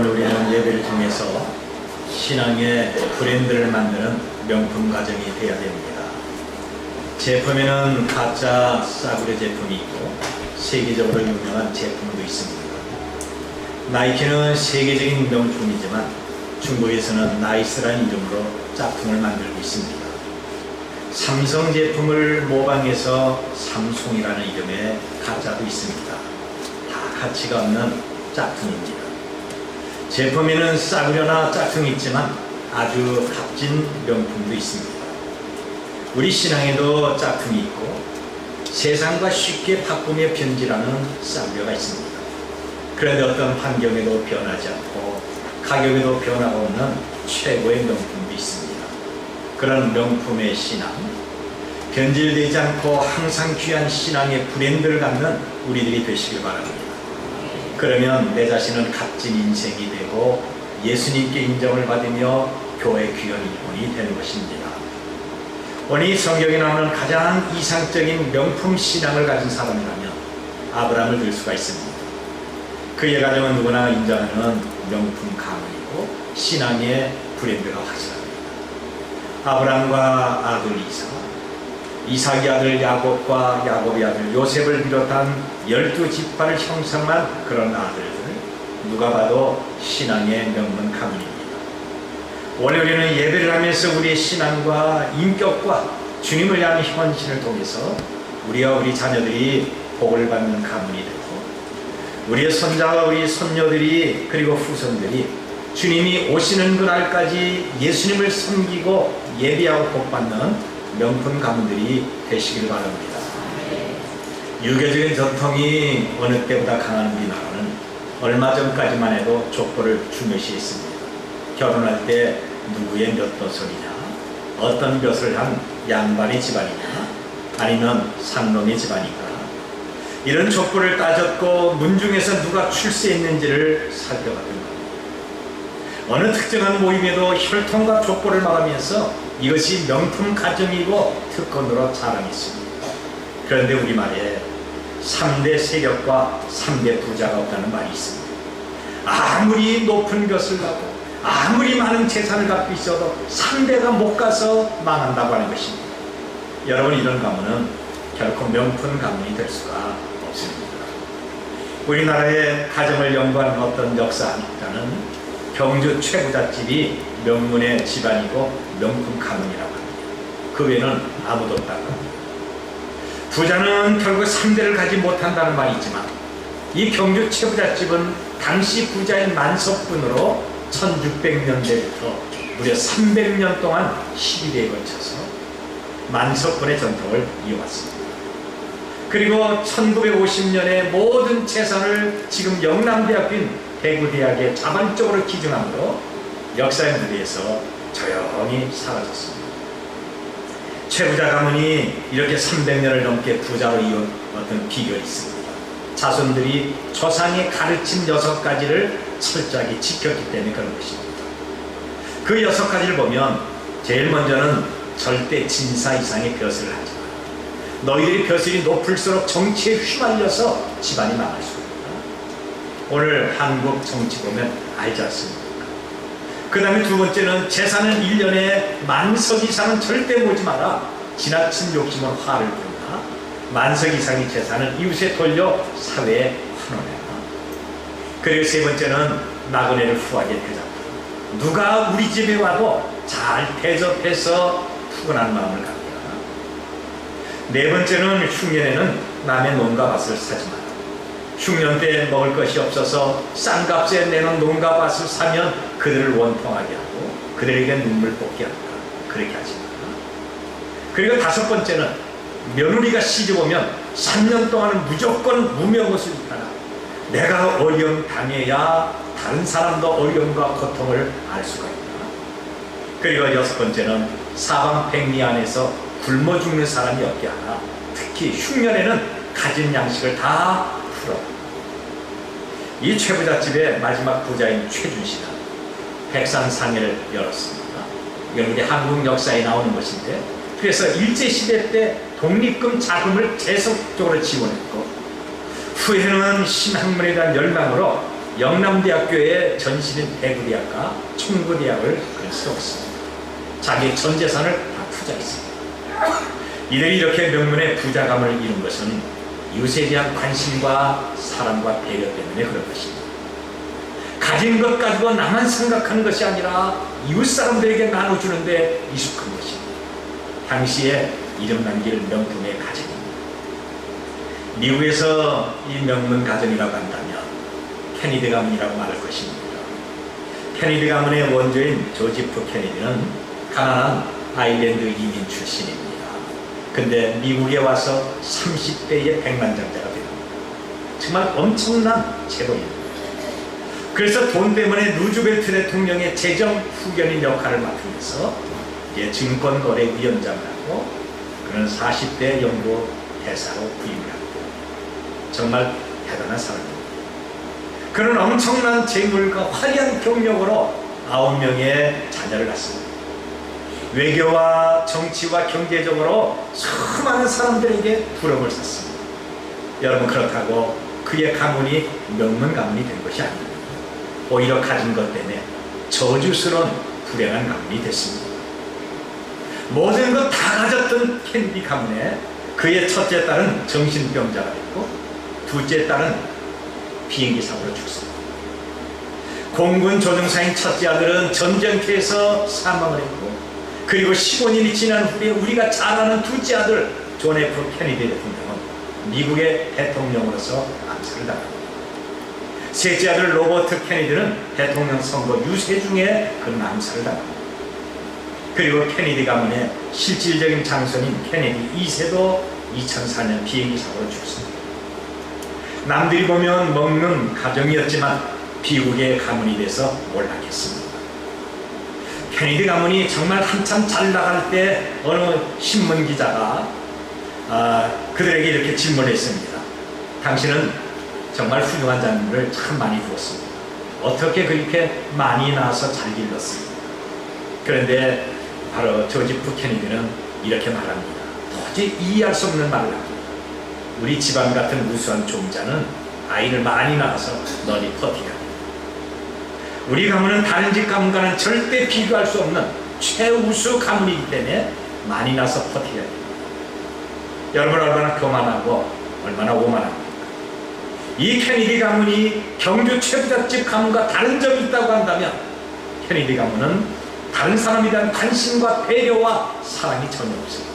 오늘 우리는 예배를 통해서 신앙의 브랜드를 만드는 명품 가정이 되어야 됩니다. 제품에는 가짜 싸구려 제품이 있고 세계적으로 유명한 제품도 있습니다. 나이키는 세계적인 명품이지만 중국에서는 나이스라는 이름으로 짝퉁을 만들고 있습니다. 삼성 제품을 모방해서 삼송이라는 이름의 가짜도 있습니다. 다 가치가 없는 짝퉁입니다. 제품에는 싸구려나 짝퉁이 있지만 아주 값진 명품도 있습니다. 우리 신앙에도 짝퉁이 있고 세상과 쉽게 바꾸며 변질하는 싸구려가 있습니다. 그런데 어떤 환경에도 변하지 않고 가격에도 변화가 없는 최고의 명품도 있습니다. 그런 명품의 신앙, 변질되지 않고 항상 귀한 신앙의 브랜드를 갖는 우리들이 되시길 바랍니다. 그러면 내 자신은 값진 인생이 되고 예수님께 인정을 받으며 교회 귀한 일꾼이 되는 것입니다. 오늘 성경에 나오는 가장 이상적인 명품 신앙을 가진 사람이라면 아브라함을 들 수가 있습니다. 그의 가정은 누구나 인정하는 명품 가문이고 신앙의 브랜드가 확실합니다. 아브라함과 아들 이삭의 아들 야곱과 야곱의 아들 요셉을 비롯한 12지파를 형성한 그런 아들들, 누가 봐도 신앙의 명문 가문입니다. 오늘 우리는 예배를 하면서 우리의 신앙과 인격과 주님을 향한 헌신을 통해서 우리와 우리 자녀들이 복을 받는 가문이 되고 우리의 손자와 우리 손녀들이 그리고 후손들이 주님이 오시는 그날까지 예수님을 섬기고 예배하고 복받는 명품 가문들이 되시길 바랍니다. 유교적인 전통이 어느 때보다 강한 우리나라는 얼마 전까지만 해도 족보를 중요시했습니다. 결혼할 때 누구의 몇 도선이냐, 어떤 벼슬을 한 양반의 집안이냐, 아니면 상놈의 집안인가, 이런 족보를 따졌고 문중에서 누가 출세했는지를 살펴봤던 겁니다. 어느 특정한 모임에도 혈통과 족보를 말하면서 이것이 명품 가정이고 특권으로 자랑했습니다. 그런데 우리말에 3대 세력과 3대 부자가 없다는 말이 있습니다. 아무리 높은 것을 가고 아무리 많은 재산을 갖고 있어도 3대가 못 가서 망한다고 하는 것입니다. 여러분, 이런 가문은 결코 명품 가문이 될 수가 없습니다. 우리나라의 가정을 연구하는 어떤 역사학자는 경주 최부잣집이 명문의 집안이고 명품 가문이라고 합니다. 그 외에는 아무도 없다고 합니다. 부자는 결국 3대를 가지 못한다는 말이 있지만 이 경주 최부잣집은 당시 부자인 만석분으로 1600년대부터 무려 300년 동안 12대에 걸쳐서 만석분의 전통을 이어왔습니다. 그리고 1950년에 모든 재산을 지금 영남대학교인 대구대학에 자발적으로 기증함으로 역사의 무대에서 조용히 사라졌습니다. 최부자 가문이 이렇게 300년을 넘게 부자로 이은 어떤 비결이 있습니다. 자손들이 조상의 가르침 6가지를 철저하게 지켰기 때문에 그런 것입니다. 그 6가지를 보면 제일 먼저는 절대 진사 이상의 벼슬을 하지 마라. 너희들이 벼슬이 높을수록 정치에 휘말려서 집안이 망할 수가 있다. 오늘 한국 정치 보면 알지 않습니까? 그 다음에 두 번째는 재산은 1년에 만석 이상은 절대 모지 마라. 지나친 욕심은 화를 부른다. 만석 이상의 재산은 이웃에 돌려 사회에 환원해라. 그리고 세 번째는 나그네를 후하게 대접하라. 누가 우리 집에 와도 잘 대접해서 푸근한 마음을 갖게 하라. 네 번째는 흉년에는 남의 농가 밭을 사지 마라. 흉년 때 먹을 것이 없어서 싼 값에 내놓은 농가 밭을 사면 그들을 원통하게 하고 그들에게 눈물 뽑게 한다. 그렇게 하지 마라. 그리고 다섯 번째는 며느리가 시집 오면 3년 동안은 무조건 무명옷을 입혀라. 내가 어려움 당해야 다른 사람도 어려움과 고통을 알 수가 있다. 그리고 여섯 번째는 사방백리 안에서 굶어 죽는 사람이 없게 하라. 특히 흉년에는 가진 양식을 다 풀어. 이 최부잣집의 마지막 부자인 최준씨가 백산상회를 열었습니다. 이건 우리 한국 역사에 나오는 것인데, 그래서 일제시대 때 독립금 자금을 계속적으로 지원했고 후에는 신학문에 대한 열망으로 영남대학교의 전신인 대구대학과 총구대학을 그럴 수 없습니다. 자기의 전 재산을 다 투자했습니다. 이들이 이렇게 명문의 부자감을 이룬 것은 이웃에 대한 관심과 사랑과 배려 때문에 그런 것입니다. 가진 것 가지고 나만 생각하는 것이 아니라 이웃 사람들에게 나눠주는데 익숙한 것입니다. 당시에 이름 남길 명품의 가정입니다. 미국에서 이 명문 가정이라고 한다면 케네디 가문이라고 말할 것입니다. 케네디 가문의 원조인 조지프 케네디는 가난한 아일랜드 이민 출신입니다. 근데 미국에 와서 30대의 백만장자가 됩니다. 정말 엄청난 재벌입니다. 그래서 돈 때문에 루즈벨트 대통령의 재정 후견인 역할을 맡으면서 이제 증권거래위원장을 하고 그는 40대 연구 대사로 부임을 하고 정말 대단한 사람입니다. 그는 엄청난 재물과 화려한 경력으로 9명의 자녀를 낳습니다. 외교와 정치와 경제적으로 수많은 사람들에게 부러움을 샀습니다. 여러분, 그렇다고 그의 가문이 명문 가문이 된 것이 아닙니다. 오히려 가진 것 때문에 저주스러운 불행한 가문이 됐습니다. 모든 것 다 가졌던 케네디 가문에 그의 첫째 딸은 정신병자가 됐고 둘째 딸은 비행기 사고로 죽습니다. 공군 조종사인 첫째 아들은 전쟁터에서 사망을 했고 그리고 15년이 지난 후에 우리가 잘 아는 둘째 아들 존 F 케네디 대통령은 미국의 대통령으로서 암살을 당합니다. 셋째 아들 로버트 케네디는 대통령 선거 유세 중에 그는 암살을 당합니다. 그리고 케네디 가문의 실질적인 장손인 케네디 2세도 2004년 비행기 사고로 죽습니다. 남들이 보면 먹는 가정이었지만 비극의 가문이 돼서 몰락했습니다. 케네디 가문이 정말 한참 잘 나갈 때 어느 신문 기자가 그들에게 이렇게 질문했습니다. 당신은 정말 훌륭한 자녀를 참 많이 두었습니다. 어떻게 그렇게 많이 낳아서 잘 길렀습니까? 그런데 바로 조지프 케네디는 이렇게 말합니다. 도저히 이해할 수 없는 말을 합니다. 우리 집안 같은 우수한 종자는 아이를 많이 낳아서 널리 퍼뜨립니다. 우리 가문은 다른 집 가문과는 절대 비교할 수 없는 최우수 가문이기 때문에 많이 낳아서 퍼뜨려야 됩니다. 여러분, 얼마나 교만하고 얼마나 오만합니까? 이 케네디 가문이 경주 최부잣집 가문과 다른 점이 있다고 한다면 케네디 가문은 다른 사람에 대한 관심과 배려와 사랑이 전혀 없습니다.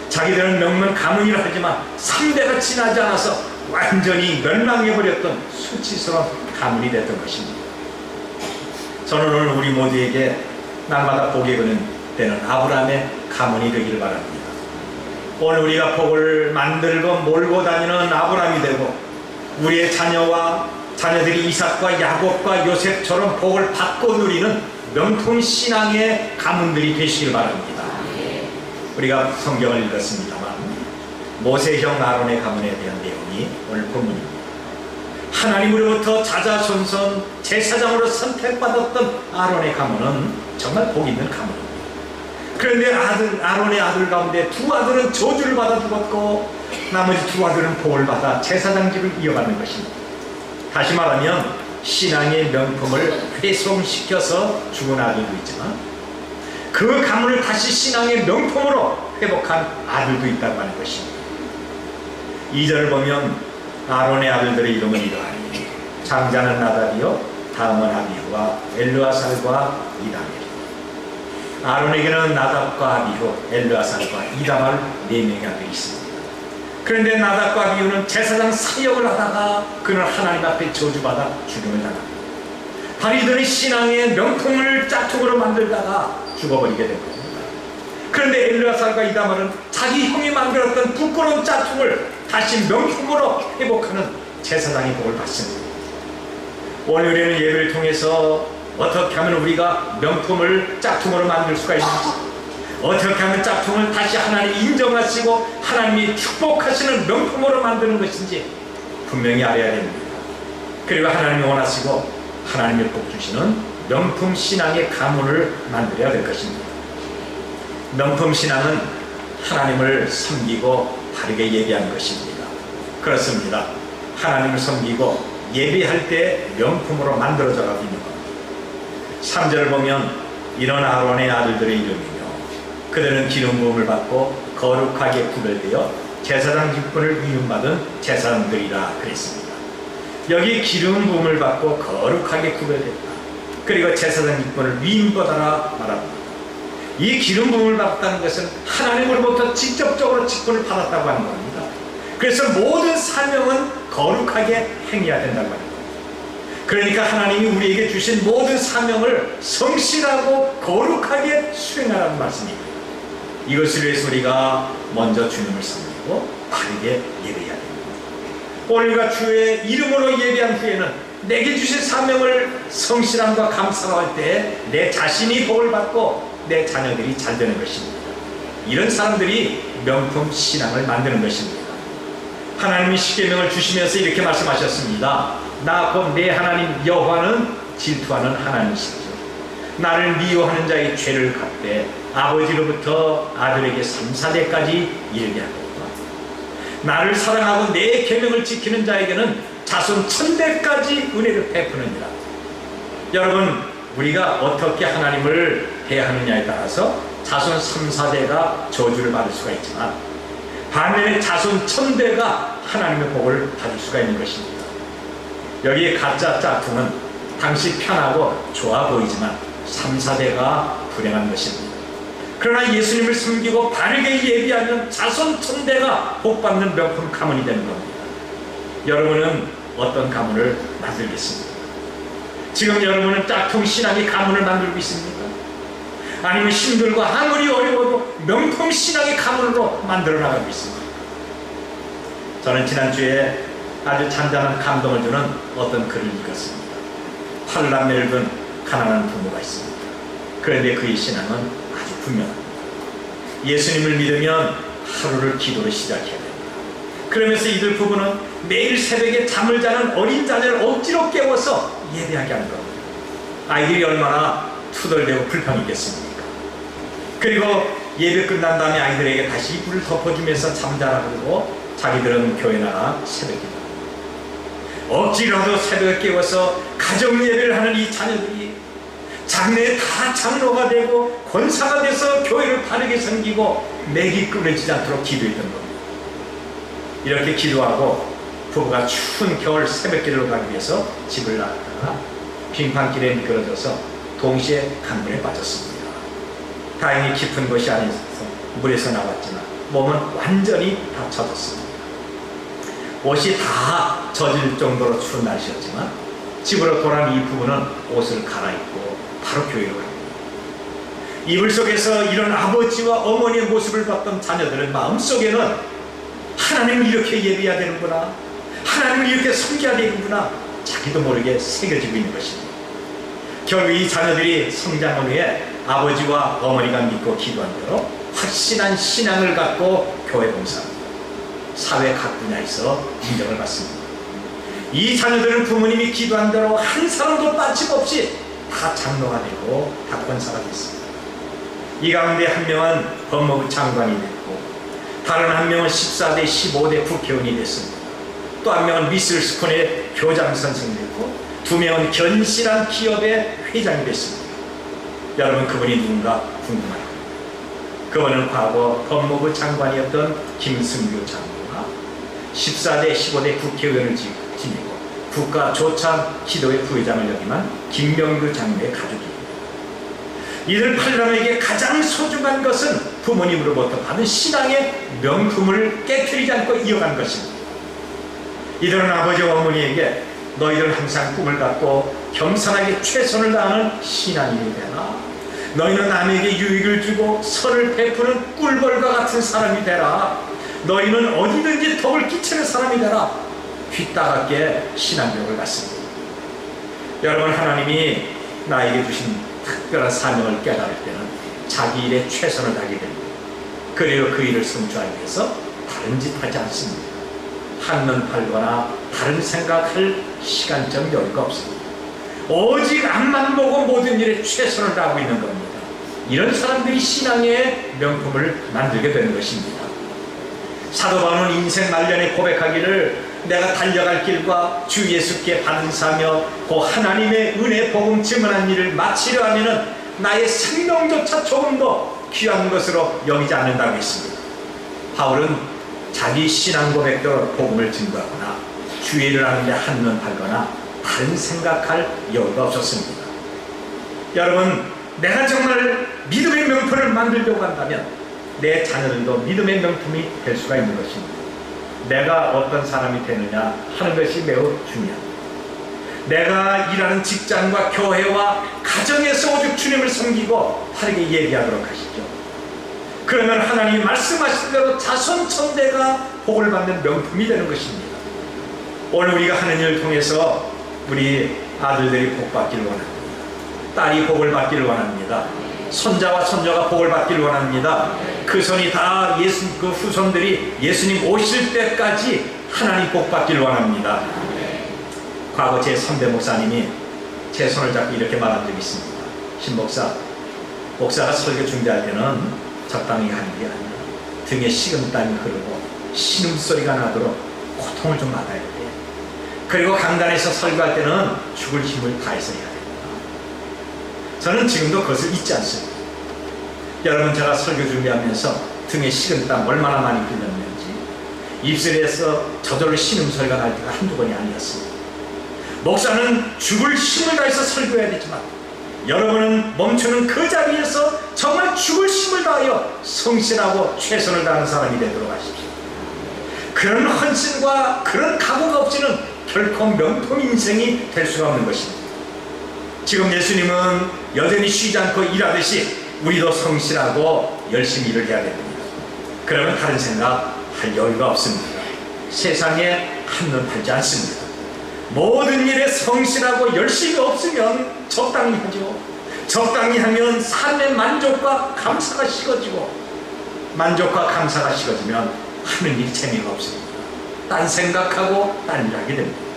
자기들은 명문 가문이라 하지만 3대가 지나지 않아서 완전히 멸망해버렸던 수치스러운 가문이 됐던 것입니다. 저는 오늘 우리 모두에게 날마다 복이 되는 아브라함의 가문이 되기를 바랍니다. 오늘 우리가 복을 만들고 몰고 다니는 아브라함이 되고 우리의 자녀들이 이삭과 야곱과 요셉처럼 복을 받고 누리는 명품 신앙의 가문들이 되시길 바랍니다. 우리가 성경을 읽었습니다만 모세형 아론의 가문에 대한 내용이 오늘 본문입니다. 하나님으로부터 자자손손 제사장으로 선택받았던 아론의 가문은 정말 복 있는 가문입니다. 그런데 아론의 아들 가운데 두 아들은 저주를 받아 죽었고 나머지 두 아들은 복을 받아 제사장직을 이어가는 것입니다. 다시 말하면 신앙의 명품을 훼손시켜서 죽은 아들도 있지만 그 가문을 다시 신앙의 명품으로 회복한 아들도 있다고 하는 것입니다. 2절을 보면 아론의 아들들의 이름은 이러하니 장자는 나답이요 다음은 아비후와 엘르아살과 이다멜. 아론에게는 나답과 아비후, 엘르아살과 이다말 4명의 아들이 있습니다. 그런데 나답과 아비후는 제사장 사역을 하다가 그는 하나님 앞에 저주받아 죽임을 당합니다. 바로 이들은 신앙의 명품을 짝퉁으로 만들다가 죽어버리게 된 겁니다. 그런데 엘르아살과 이다말은 자기 형이 만들었던 부끄러운 짝퉁을 다시 명품으로 회복하는 제사장의 복을 받습니다. 오늘 우리는 예배를 통해서 어떻게 하면 우리가 명품을 짝퉁으로 만들 수가 있는지, 어떻게 하면 짝퉁을 다시 하나님이 인정하시고 하나님이 축복하시는 명품으로 만드는 것인지 분명히 알아야 됩니다. 그리고 하나님이 원하시고 하나님의 복 주시는 명품 신앙의 가문을 만들어야 될 것입니다. 명품 신앙은 하나님을 섬기고 바르게 예배하는 것입니다. 그렇습니다. 하나님을 섬기고 예배할 때 명품으로 만들어져 가고 있는 겁니다. 3절을 보면 이런 아론의 아들들의 이름이며 그들은 기름 부음을 받고 거룩하게 구별되어 제사장 직분을 위임받은 제사장들이라 그랬습니다. 여기 기름 부음을 받고 거룩하게 구별됐다. 그리고 제사장 직분을 위임받아라 말합니다. 이 기름 부음을 받았다는 것은 하나님으로부터 직접적으로 직분을 받았다고 하는 겁니다. 그래서 모든 사명은 거룩하게 행해야 된다고 하는 겁니다. 그러니까 하나님이 우리에게 주신 모든 사명을 성실하고 거룩하게 수행하라는 말씀입니다. 이것을 위해서 우리가 먼저 주님을 섬기고 바르게 예배해야 됩니다. 오늘과 주의 이름으로 예배한 후에는 내게 주신 사명을 성실함과 감사로 할 때 내 자신이 복을 받고 내 자녀들이 잘 되는 것입니다. 이런 사람들이 명품 신앙을 만드는 것입니다. 하나님이 십계명을 주시면서 이렇게 말씀하셨습니다. 나 곧 내 하나님 여호와는 질투하는 하나님이시죠. 나를 미워하는 자의 죄를 갚되 아버지로부터 아들에게 3, 4대까지 이르게 하고 나를 사랑하고 내 계명을 지키는 자에게는 자손 1000대까지 은혜를 베푸느니라. 여러분, 우리가 어떻게 하나님을 대하느냐에 따라서 자손 3, 4대가 저주를 받을 수가 있지만 반면에 자손 1000대가 하나님의 복을 받을 수가 있는 것입니다. 여기에 가짜 짝퉁은 당시 편하고 좋아 보이지만 3, 4대가 불행한 것입니다. 그러나 예수님을 섬기고 바르게 예비하면 자손 1000대가 복받는 명품 가문이 되는 겁니다. 여러분은 어떤 가문을 만들겠습니까? 지금 여러분은 짝퉁 신앙의 가문을 만들고 있습니까? 아니면 힘들고 아무리 어려워도 명품 신앙의 가문으로 만들어 나가고 있습니다. 저는 지난주에 아주 잔잔한 감동을 주는 어떤 글을 읽었습니다. 8남매를 둔 가난한 부모가 있습니다. 그런데 그의 신앙은 아주 분명합니다. 예수님을 믿으면 하루를 기도로 시작해야 됩니다. 그러면서 이들 부부는 매일 새벽에 잠을 자는 어린 자녀를 억지로 깨워서 예배하게 하는 겁니다. 아이들이 얼마나 투덜대고 불평이겠습니까? 그리고 예배 끝난 다음에 아이들에게 다시 불을 덮어주면서 잠자라 그러고 자기들은 교회 나가 새벽 기도. 억지로도 새벽에 깨워서 가정 예배를 하는 이 자녀들이 장래에 다 장로가 되고 권사가 돼서 교회를 바르게 섬기고 맥이 끊어지지 않도록 기도했던 겁니다. 이렇게 기도하고 부부가 추운 겨울 새벽 기도를 가기 위해서 집을 나갔다가 빙판길에 미끄러져서 동시에 강물에 빠졌습니다. 다행히 깊은 곳이 아니어서 물에서 나왔지만 몸은 완전히 다 젖었습니다. 옷이 다 젖을 정도로 추운 날씨였지만 집으로 돌아온 이 부부는 옷을 갈아입고 바로 교회로 갑니다. 이불 속에서 이런 아버지와 어머니의 모습을 봤던 자녀들의 마음속에는 하나님을 이렇게 예배해야 되는구나, 하나님을 이렇게 섬겨야 되는구나, 자기도 모르게 새겨지고 있는 것입니다. 결국 이 자녀들이 성장한 후에 아버지와 어머니가 믿고 기도한 대로 확실한 신앙을 갖고 교회 봉사합니다. 사회 각 분야에서 인정을 받습니다. 이 자녀들은 부모님이 기도한 대로 한 사람도 빠짐없이 다 장로가 되고 다 권사가 됐습니다. 이 가운데 한 명은 법무부 장관이 됐고 다른 한 명은 14대 15대 국회의원이 됐습니다. 또 한 명은 미술스쿨의 교장 선생이 됐고 두 명은 견실한 기업의 회장이 됐습니다. 여러분, 그분이 누군가 궁금합니다. 그분은 과거 법무부 장관이었던 김승규 장로가 14대 15대 국회의원을 지니고 국가조참 기도회 부회장을 역임한 김명규 장로의 가족입니다. 이들 8남에게 가장 소중한 것은 부모님으로부터 받은 신앙의 명품을 깨트리지 않고 이어간 것입니다. 이들은 아버지와 어머니에게 너희들은 항상 꿈을 갖고 겸손하게 최선을 다하는 신앙인이 되라, 너희는 남에게 유익을 주고 선을 베푸는 꿀벌과 같은 사람이 되라, 너희는 어디든지 덕을 끼치는 사람이 되라, 휘따갑게 신앙교육을 받습니다. 여러분, 하나님이 나에게 주신 특별한 사명을 깨달을 때는 자기 일에 최선을 다하게 됩니다. 그리고 그 일을 성취하기 위해서 다른 짓 하지 않습니다. 한눈 팔거나 다른 생각할 시간적 여유가 없습니다. 오직 앞만 보고 모든 일에 최선을 다하고 있는 겁니다. 이런 사람들이 신앙의 명품을 만들게 되는 것입니다. 사도 바울은 인생 말년에 고백하기를 내가 달려갈 길과 주 예수께 받은 사며 그 하나님의 은혜 복음 증언한 일을 마치려 하면은 나의 생명조차 조금 더 귀한 것으로 여기지 않는다고 했습니다. 바울은 자기 신앙 고백대로 복음을 증거하거나 주의를 하는데 한눈 팔거나 다른 생각할 여유가 없었습니다. 여러분, 내가 정말 믿음의 명품을 만들려고 한다면 내 자녀들도 믿음의 명품이 될 수가 있는 것입니다. 내가 어떤 사람이 되느냐 하는 것이 매우 중요합니다. 내가 일하는 직장과 교회와 가정에서 오직 주님을 섬기고 바르게 예비하도록 하시죠. 그러면 하나님이 말씀하신 대로 자손천대가 복을 받는 명품이 되는 것입니다. 오늘 우리가 하는 일을 통해서 우리 아들들이 복 받기를 원합니다. 딸이 복을 받기를 원합니다. 손자와 손녀가 복을 받기를 원합니다. 그 손이 다 그 후손들이 예수님 오실 때까지 하나님 복 받기를 원합니다. 과거 제 선배 목사님이 제 손을 잡고 이렇게 말한 적이 있습니다. 신목사, 목사가 설교 준비할 때는 적당히 하는 게 아니라 등에 식은땀이 흐르고 신음소리가 나도록 고통을 좀 받아야 돼. 그리고 강단에서 설교할 때는 죽을 힘을 다해서 해야 됩니다. 저는 지금도 그것을 잊지 않습니다. 여러분, 제가 설교 준비하면서 등에 식은땀 얼마나 많이 흘렸는지, 입술에서 저절로 신음소리가 날 때가 한두 번이 아니었습니다. 목사는 죽을 힘을 다해서 설교해야 되지만 여러분은 멈추는 그 자리에서 정말 죽을 힘을 다하여 성실하고 최선을 다하는 사람이 되도록 하십시오. 그런 헌신과 그런 각오가 없이는 결코 명품 인생이 될 수가 없는 것입니다. 지금 예수님은 여전히 쉬지 않고 일하듯이 우리도 성실하고 열심히 일을 해야 됩니다. 그러면 다른 생각할 여유가 없습니다. 세상에 한눈 팔지 않습니다. 모든 일에 성실하고 열심히 없으면 적당히 하죠. 적당히 하면 삶의 만족과 감사가 식어지고, 만족과 감사가 식어지면 하는 일이 재미가 없습니다. 딴 생각하고 딴 일 하게 됩니다.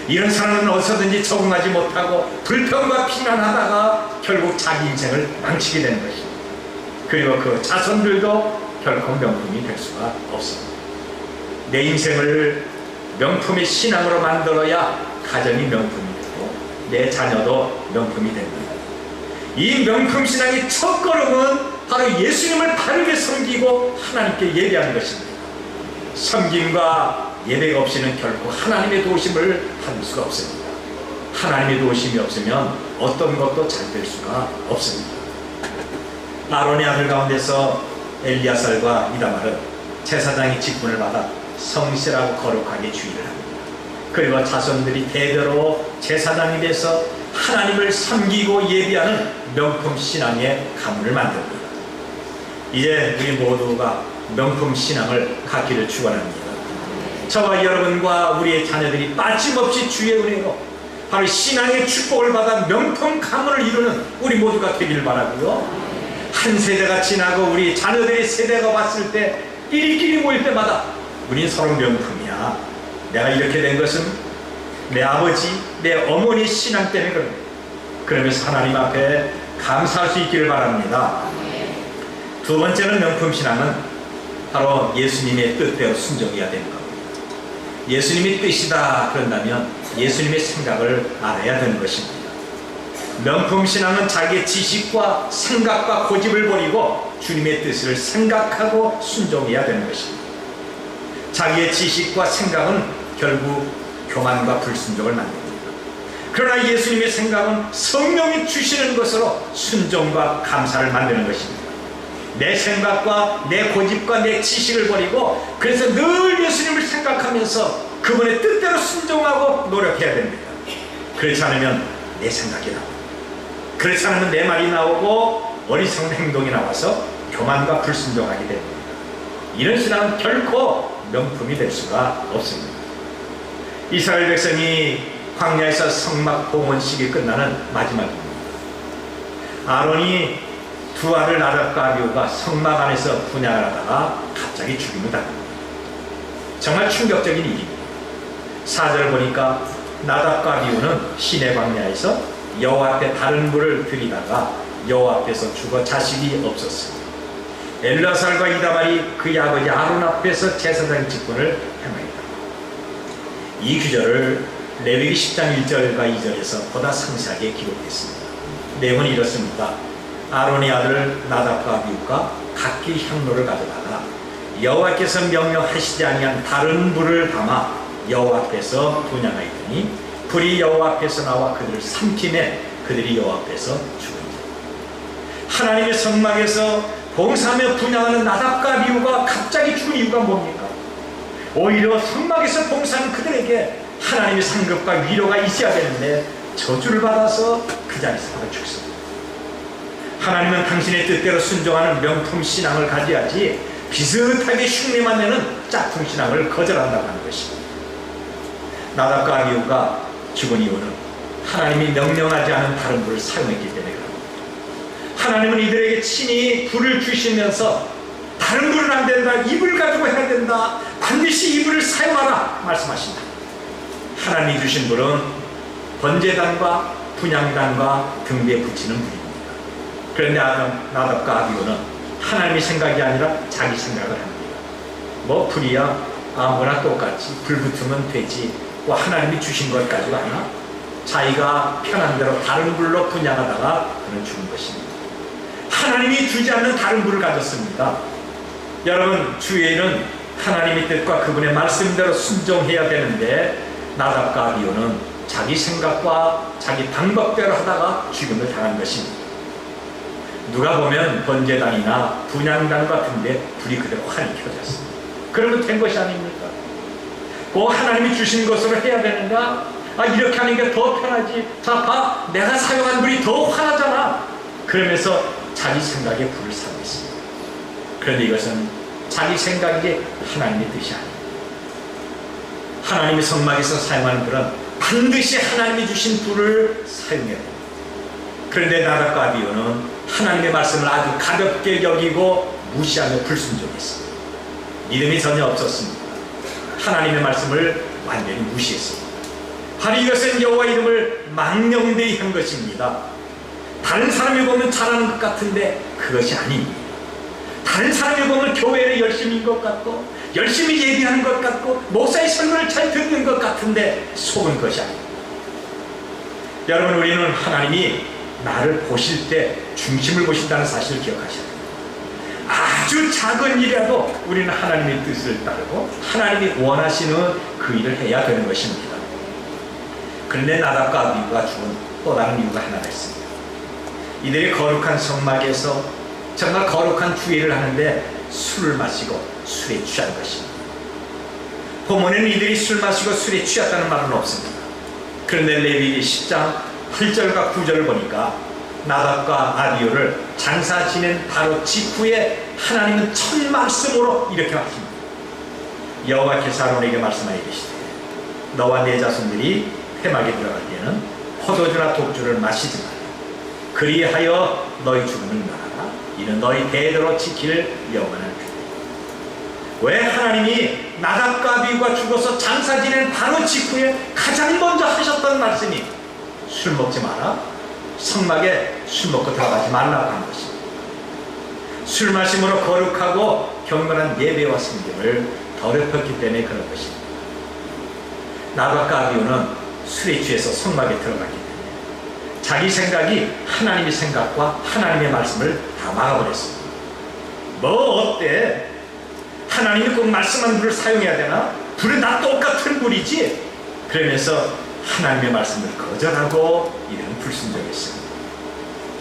이런 사람은 어디서든지 적응하지 못하고 불평과 비난하다가 결국 자기 인생을 망치게 되는 것입니다. 그리고 그 자손들도 결코 명품이 될 수가 없습니다. 내 인생을 명품의 신앙으로 만들어야 가정이 명품이 되고 내 자녀도 명품이 됩니다. 이 명품 신앙의 첫 걸음은 바로 예수님을 바르게 섬기고 하나님께 예배하는 것입니다. 섬김과 예배가 없이는 결코 하나님의 도우심을 받을 수가 없습니다. 하나님의 도우심이 없으면 어떤 것도 잘 될 수가 없습니다. 아론의 아들 가운데서 엘리야살과 이다말은 제사장의 직분을 받아 성실하고 거룩하게 주의를 합니다. 그리고 자손들이 대대로 제사장이 돼서 하나님을 섬기고 예비하는 명품 신앙의 가문을 만듭니다. 이제 우리 모두가 명품 신앙을 갖기를 축원합니다. 저와 여러분과 우리의 자녀들이 빠짐없이 주의 은혜로 바로 신앙의 축복을 받아 명품 가문을 이루는 우리 모두가 되기를 바라고요. 한 세대가 지나고 우리 자녀들의 세대가 왔을 때 끼리끼리 모일 때마다 우린 서로 명품이야. 내가 이렇게 된 것은 내 아버지, 내 어머니 신앙 때문에 그런 거예요. 그러면서 하나님 앞에 감사할 수 있기를 바랍니다. 두 번째는 명품 신앙은 바로 예수님의 뜻대로 순종해야 되는 겁니다. 예수님의 뜻이다 그런다면 예수님의 생각을 알아야 되는 것입니다. 명품 신앙은 자기의 지식과 생각과 고집을 버리고 주님의 뜻을 생각하고 순종해야 되는 것입니다. 자기의 지식과 생각은 결국 교만과 불순종을 만듭니다. 그러나 예수님의 생각은 성령이 주시는 것으로 순종과 감사를 만드는 것입니다. 내 생각과 내 고집과 내 지식을 버리고 그래서 늘 예수님을 생각하면서 그분의 뜻대로 순종하고 노력해야 됩니다. 그렇지 않으면 내 생각이 나오고, 그렇지 않으면 내 말이 나오고 어리석은 행동이 나와서 교만과 불순종하게 됩니다. 이런 신앙은 결코 명품이 될 수가 없습니다. 이스라엘 백성이 광야에서 성막 봉헌식이 끝나는 마지막입니다. 아론이 두 아들 나답과 아비후가 성막 안에서 분향을 하다가 갑자기 죽임을 당합니다. 정말 충격적인 일입니다. 4절 보니까 나답과 아비후는 시내 광야에서 여호와 앞에 다른 불을 들이다가 여호와 앞에서 죽어 자식이 없었습니다. 엘르아살과 이다말이 그의 아버지 아론 앞에서 제사장 직분을 행하였다. 이 구절을 레위기 10장 1절과 2절에서 보다 상세하게 기록했습니다. 내용은 이렇습니다. 아론의 아들 나답과 아비후가 각기 향로를 가져다가 여호와께서 명령하시지 아니한 다른 불을 담아 여호와 앞에서 분향하였더니 불이 여호와 앞에서 나와 그들을 삼키매 그들이 여호와 앞에서 죽으니라. 하나님의 성막에서 봉사하며 분향하는 나답과 아비후가 갑자기 죽은 이유가 뭡니까? 오히려 성막에서 봉사하는 그들에게 하나님의 상급과 위로가 있어야 되는데 저주를 받아서 그 자리에서 바로 죽습니다. 하나님은 당신의 뜻대로 순종하는 명품 신앙을 가져야지 비슷하게 흉내만 내는 짝퉁 신앙을 거절한다고 하는 것입니다. 나답과 아비후가 죽은 이유는 하나님이 명령하지 않은 다른 불을 사용했기 때문에 그럽니다. 하나님은 이들에게 친히 불을 주시면서 다른 불은 안 된다, 이 불 가지고 해야 된다, 반드시 이 불을 사용하라 말씀하신다. 하나님이 주신 불은 번제단과 분향단과 등대에 붙이는 불입니다. 그런데 나답과 아비후는 하나님의 생각이 아니라 자기 생각을 합니다. 뭐 불이야 아무나 똑같이 불 붙으면 되지, 뭐 하나님이 주신 것 가지고 하나, 자기가 편한 대로 다른 불로 분향하다가 그는 죽은 것입니다. 하나님이 주지 않는 다른 불을 가졌습니다. 여러분, 주의는 하나님의 뜻과 그분의 말씀대로 순종해야 되는데 나답과 아비후는 자기 생각과 자기 방법대로 하다가 죽음을 당한 것입니다. 누가 보면 번제단이나 분향단 같은데 불이 그대로 환히 켜졌습니다. 그러면 된 것이 아닙니까? 그 하나님이 주신 것으로 해야 되는가? 이렇게 하는 게 더 편하지. 자, 봐, 내가 사용한 불이 더 환하잖아. 그러면서 자기 생각에 불을 사용했습니다. 그런데 이것은 자기 생각이 하나님의 뜻이 아닙니다. 하나님의 성막에서 사용하는 불은 반드시 하나님이 주신 불을 사용해야 됩니다. 그런데 나답과 아비후는 하나님의 말씀을 아주 가볍게 여기고 무시하며 불순종했습니다. 믿음이 전혀 없었습니다. 하나님의 말씀을 완전히 무시했습니다. 바로 이것은 여호와 이름을 망령되이 한 것입니다. 다른 사람이 보면 잘하는 것 같은데 그것이 아닙니다. 다른 사람이 보면 교회를 열심히인 것 같고 열심히 얘기하는 것 같고 목사의 설교를 잘 듣는 것 같은데 속은 것이 아닙니다. 여러분, 우리는 하나님이 나를 보실 때 중심을 보신다는 사실을 기억하셔야 됩니다. 아주 작은 일이라도 우리는 하나님의 뜻을 따르고 하나님이 원하시는 그 일을 해야 되는 것입니다. 그런데 나답과 아비후가 죽은 또 다른 이유가 하나가 있습니다. 이들이 거룩한 성막에서 정말 거룩한 주일을 하는데 술을 마시고 술에 취한 것입니다. 본문에는 이들이 술 마시고 술에 취했다는 말은 없습니다. 그런데 레위기 10장 8절과 9절을 보니까 나답과 아비후를 장사 지낸 바로 직후에 하나님은 첫 말씀으로 이렇게 하십니다. 여호와께서 아론에게 말씀하여 이르시되 너와 네 자손들이 회막에 들어갈 때는 포도주나 독주를 마시지 말라. 그리하여 너희 죽음을 면하라. 이는 너희 대대로 지킬 영원한 규례. 왜 하나님이 나답과 아비후가 죽어서 장사 지낸 바로 직후에 가장 먼저 하셨던 말씀이 술 먹지 마라, 성막에 술 먹고 들어가지 말라고 한 것입니다. 술 마심으로 거룩하고 경건한 예배와 성경을 더럽혔기 때문에 그런 것입니다. 나답과 아비후는 술에 취해서 성막에 들어갔기 때문에 자기 생각이 하나님의 생각과 하나님의 말씀을 다 막아버렸습니다. 뭐 어때? 하나님이 꼭 말씀한 불을 사용해야 되나? 불은 다 똑같은 불이지? 그러면서 하나님의 말씀을 거절하고 이들은 불순종했습니다.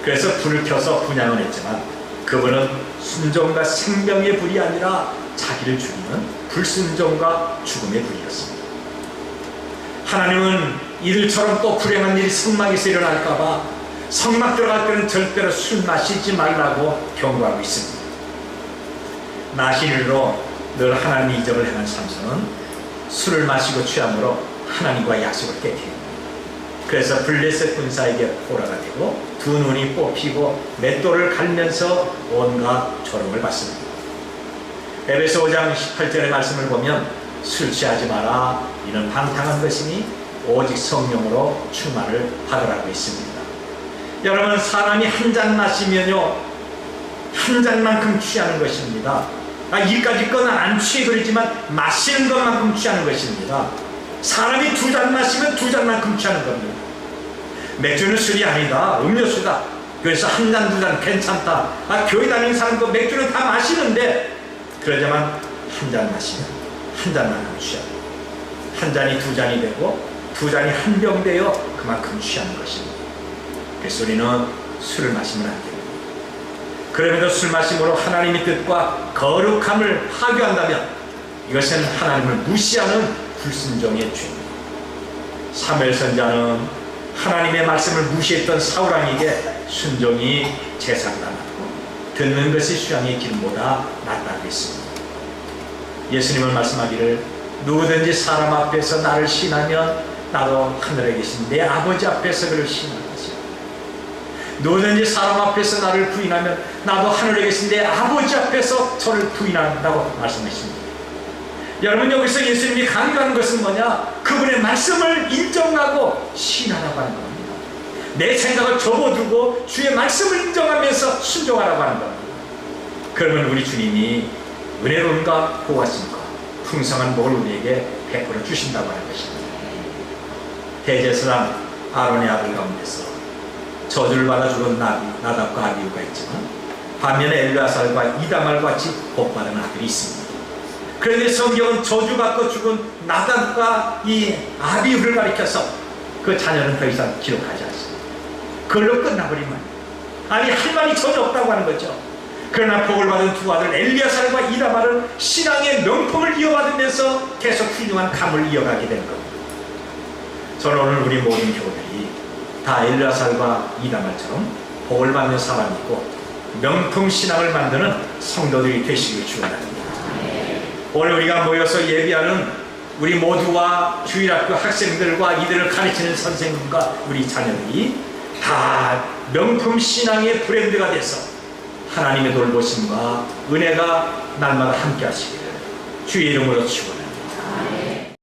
그래서 불을 켜서 분향을 했지만 그분은 순종과 생명의 불이 아니라 자기를 죽이는 불순종과 죽음의 불이었습니다. 하나님은 이들처럼 또 불행한 일이 성막에서 일어날까봐 성막 들어갈 때는 절대로 술 마시지 말라고 경고하고 있습니다. 나시일로 늘 하나님의 이적을 행한 삼손은 술을 마시고 취함으로 하나님과 약속을 깨뜨립니다. 그래서 블레셋 군사에게 포로가 되고 두 눈이 뽑히고 맷돌을 갈면서 온갖 조롱을 받습니다. 에베소 5장 18절의 말씀을 보면 술 취하지 마라, 이는 방탕한 것이니 오직 성령으로 충만을 받으라고 있습니다. 여러분, 사람이 한 잔 마시면요 한 잔만큼 취하는 것입니다. 일까지 거는 안 취해 그러지만 마시는 것만큼 취하는 것입니다. 사람이 2잔 마시면 2잔만큼 취하는 겁니다. 맥주는 술이 아니다, 음료수다. 그래서 1잔, 2잔 괜찮다. 교회 다니는 사람도 맥주는 다 마시는데, 그러자만 1잔 마시면 1잔만큼 취하고, 1잔이 2잔이 되고 2잔이 1병 되어 그만큼 취하는 것입니다. 그래서 우리는 술을 마시면 안 됩니다. 그럼에도 술 마심으로 하나님의 뜻과 거룩함을 파괴한다면 이것은 하나님을 무시하는 불순종의 죄입니다. 사무엘 선지자는 하나님의 말씀을 무시했던 사울왕에게 순종이 제사보다 낫고 듣는 것이 수양의 기름보다 낫다고 했습니다. 예수님은 말씀하기를 누구든지 사람 앞에서 나를 신하면 나도 하늘에 계신 내 아버지 앞에서 그를 신하는 것이요, 누구든지 사람 앞에서 나를 부인하면 나도 하늘에 계신 내 아버지 앞에서 저를 부인한다고 말씀하십니다. 여러분, 여기서 예수님이 강조하는 것은 뭐냐? 그분의 말씀을 인정하고 신하라고 하는 겁니다. 내 생각을 접어두고 주의 말씀을 인정하면서 순종하라고 하는 겁니다. 그러면 우리 주님이 은혜로움과 보호하심과 풍성한 복을 우리에게 베풀어 주신다고 하는 것입니다. 대제사장 아론의 아들 가운데서 저주를 받아 죽은 나답과 아비후가 있지만 반면에 엘르아살과 이다말과 같이 복받은 아들이 있습니다. 그런데 성경은 저주받고 죽은 나답과 이 아비후를 가리켜서 그 자녀는 더 이상 기록하지 않습니다. 그걸로 끝나버리면 아니 할 말이 전혀 없다고 하는 거죠. 그러나 복을 받은 두 아들 엘리아살과 이다말은 신앙의 명품을 이어받으면서 계속 훌륭한 감을 이어가게 된 겁니다. 저는 오늘 우리 모든 교우들이 다 엘리아살과 이다말처럼 복을 받는 사람이고 명품 신앙을 만드는 성도들이 되시길 축원합니다. 오늘 우리가 모여서 예비하는 우리 모두와 주일학교 학생들과 이들을 가르치는 선생님과 우리 자녀들이 다 명품 신앙의 브랜드가 돼서 하나님의 돌보심과 은혜가 날마다 함께 하시기를 주의 이름으로 축원합니다.